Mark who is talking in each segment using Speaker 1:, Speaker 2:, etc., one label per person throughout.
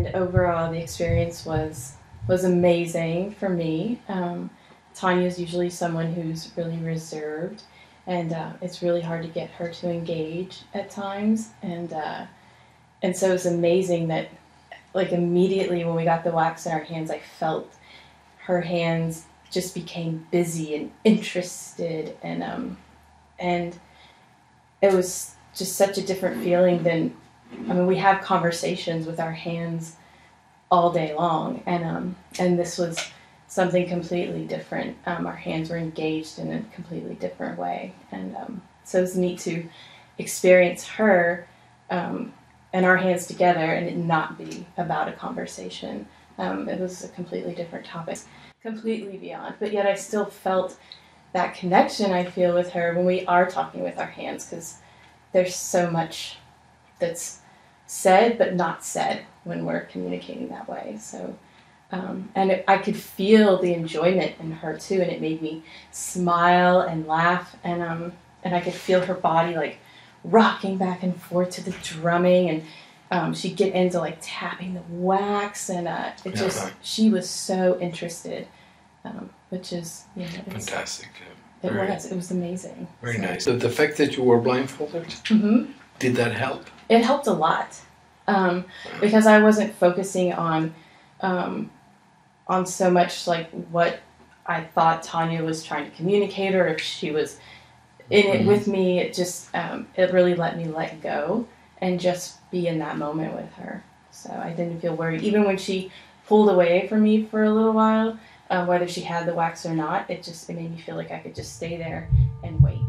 Speaker 1: And overall, the experience was amazing for me. Tanya is usually someone who's really reserved, and it's really hard to get her to engage at times. And so it's amazing that, like, immediately when we got the wax in our hands, I felt her hands just became busy and interested, and it was just such a different feeling than, I mean, we have conversations with our hands all day long, and this was something completely different. Our hands were engaged in a completely different way, and so it was neat to experience her and our hands together and it not be about a conversation. It was a completely different topic, completely beyond, but yet I still felt that connection I feel with her when we are talking with our hands, because there's so much that's said but not said when we're communicating that way. So I could feel the enjoyment in her too, and it made me smile and laugh, and I could feel her body like rocking back and forth to the drumming, and she'd get into like tapping the wax, and she was so interested, which is, you know,
Speaker 2: fantastic.
Speaker 1: It was amazing.
Speaker 2: Very nice. So the fact that you were blindfolded, did that help?
Speaker 1: It helped a lot, because I wasn't focusing on so much like what I thought Tanya was trying to communicate, or if she was in it with me. It just it really let me let go and just be in that moment with her. So I didn't feel worried, even when she pulled away from me for a little while, whether she had the wax or not. It made me feel like I could just stay there and wait.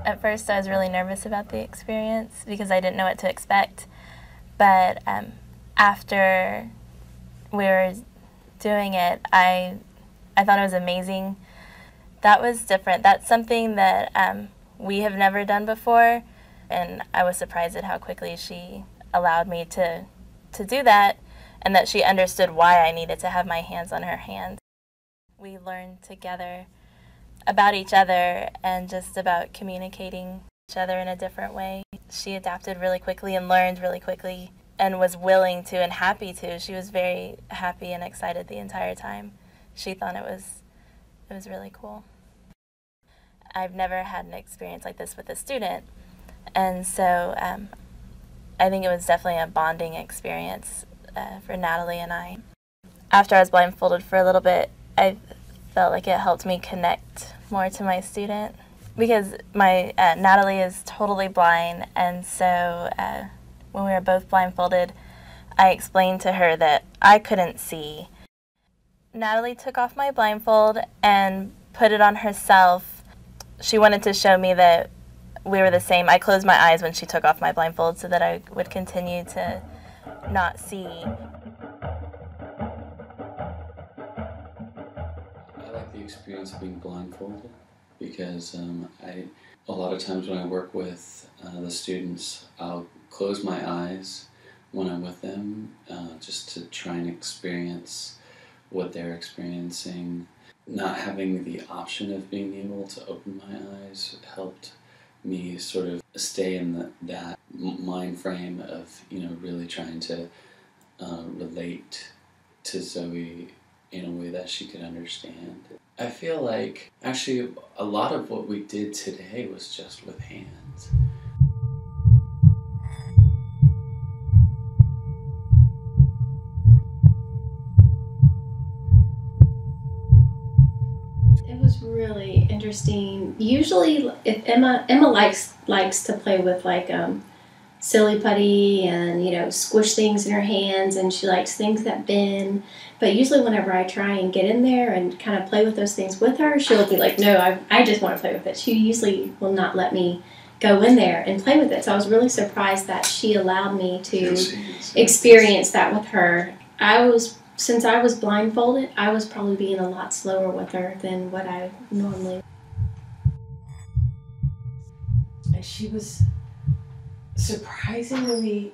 Speaker 3: At first I was really nervous about the experience because I didn't know what to expect, but after we were doing it, I thought it was amazing. That was different. That's something that we have never done before, and I was surprised at how quickly she allowed me to do that, and that she understood why I needed to have my hands on her hands. We learned together about each other and just about communicating each other in a different way. She adapted really quickly and learned really quickly and was willing to and happy to. She was very happy and excited the entire time. She thought it was really cool. I've never had an experience like this with a student, and so I think it was definitely a bonding experience for Natalie and I. After I was blindfolded for a little bit, I felt like it helped me connect more to my student, because my Natalie is totally blind, and so when we were both blindfolded, I explained to her that I couldn't see. Natalie took off my blindfold and put it on herself. She wanted to show me that we were the same. I closed my eyes when she took off my blindfold so that I would continue to not see.
Speaker 4: Experience of being blindfolded, because a lot of times when I work with the students, I'll close my eyes when I'm with them, just to try and experience what they're experiencing. Not having the option of being able to open my eyes helped me sort of stay in that mind frame of, you know, really trying to relate to Zoe in a way that she could understand. I feel like actually a lot of what we did today was just with hands.
Speaker 5: It was really interesting. Usually, if Emma likes to play with like silly putty and, you know, squish things in her hands, and she likes things that bend. But usually whenever I try and get in there and kind of play with those things with her, she'll be like, no, I just want to play with it. She usually will not let me go in there and play with it. So I was really surprised that she allowed me to experience that with her. Since I was blindfolded, I was probably being a lot slower with her than what I normally.
Speaker 1: She was surprisingly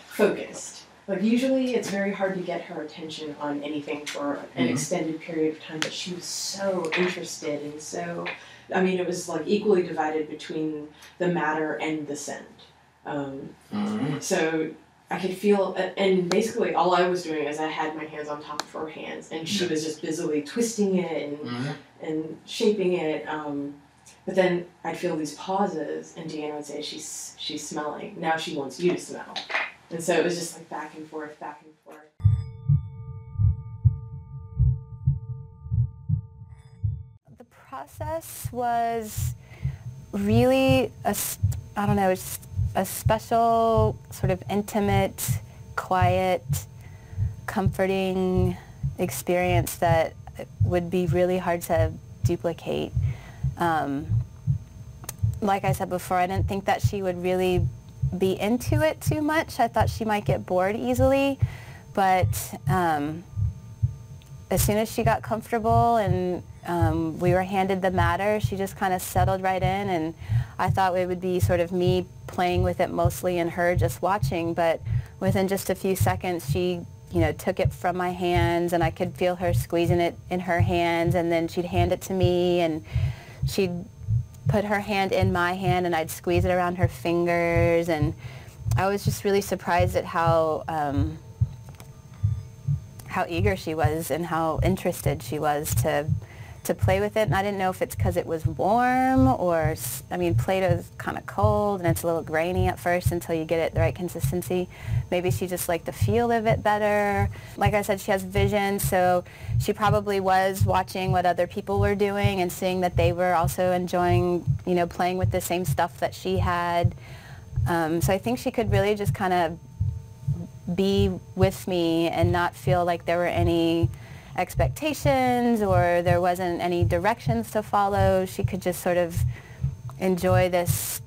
Speaker 1: focused. Like usually it's very hard to get her attention on anything for an extended period of time, but she was so interested and so, I mean, it was like equally divided between the matter and the send. So I could feel, and basically all I was doing is I had my hands on top of her hands, and she was just busily twisting it and shaping it. But then I'd feel these pauses, and Deanna would say, she's smelling. Now she wants you to smell. And so it was just like back and forth, back and forth.
Speaker 6: The process was really a special, sort of intimate, quiet, comforting experience that would be really hard to duplicate. Like I said before, I didn't think that she would really be into it too much. I thought she might get bored easily, but as soon as she got comfortable and we were handed the matter, she just kind of settled right in, and I thought it would be sort of me playing with it mostly and her just watching, but within just a few seconds she took it from my hands, and I could feel her squeezing it in her hands, and then she'd hand it to me, and she'd put her hand in my hand, and I'd squeeze it around her fingers, and I was just really surprised at how eager she was and how interested she was to play with it. And I didn't know if it's because it was warm or, I mean, Play-Doh's kind of cold and it's a little grainy at first until you get it the right consistency. Maybe she just liked the feel of it better. Like I said, she has vision, so she probably was watching what other people were doing and seeing that they were also enjoying, playing with the same stuff that she had. So I think she could really just kind of be with me and not feel like there were any expectations or there wasn't any directions to follow. She could just sort of enjoy this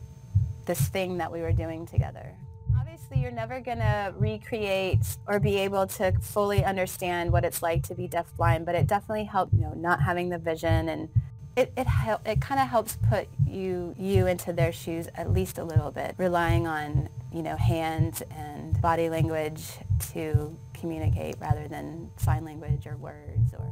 Speaker 6: thing that we were doing together. Obviously, you're never going to recreate or be able to fully understand what it's like to be deafblind, but it definitely helped, not having the vision, and it kind of helps put you into their shoes at least a little bit, relying on, hands and body language to communicate rather than sign language or words or...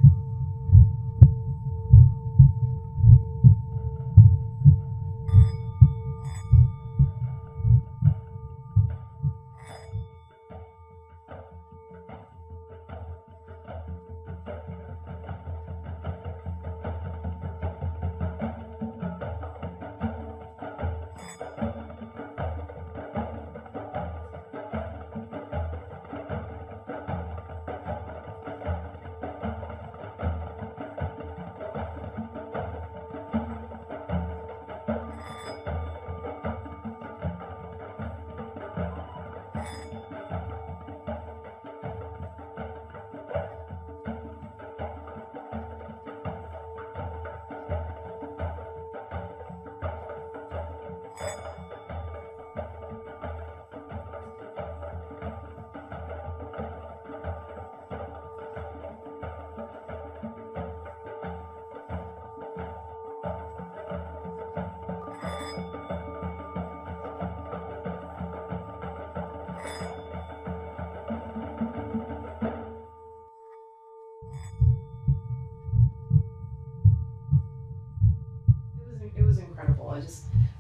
Speaker 1: It was incredible.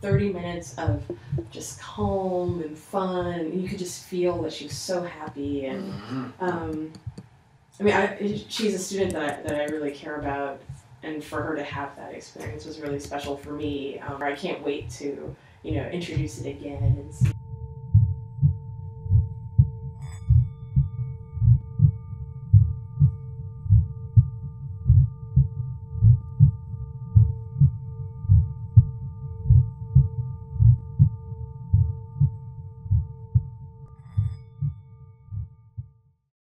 Speaker 1: 30 minutes of just calm and fun, and you could just feel that she was so happy. And she's a student that I really care about, and for her to have that experience was really special for me. I can't wait to introduce it again and see.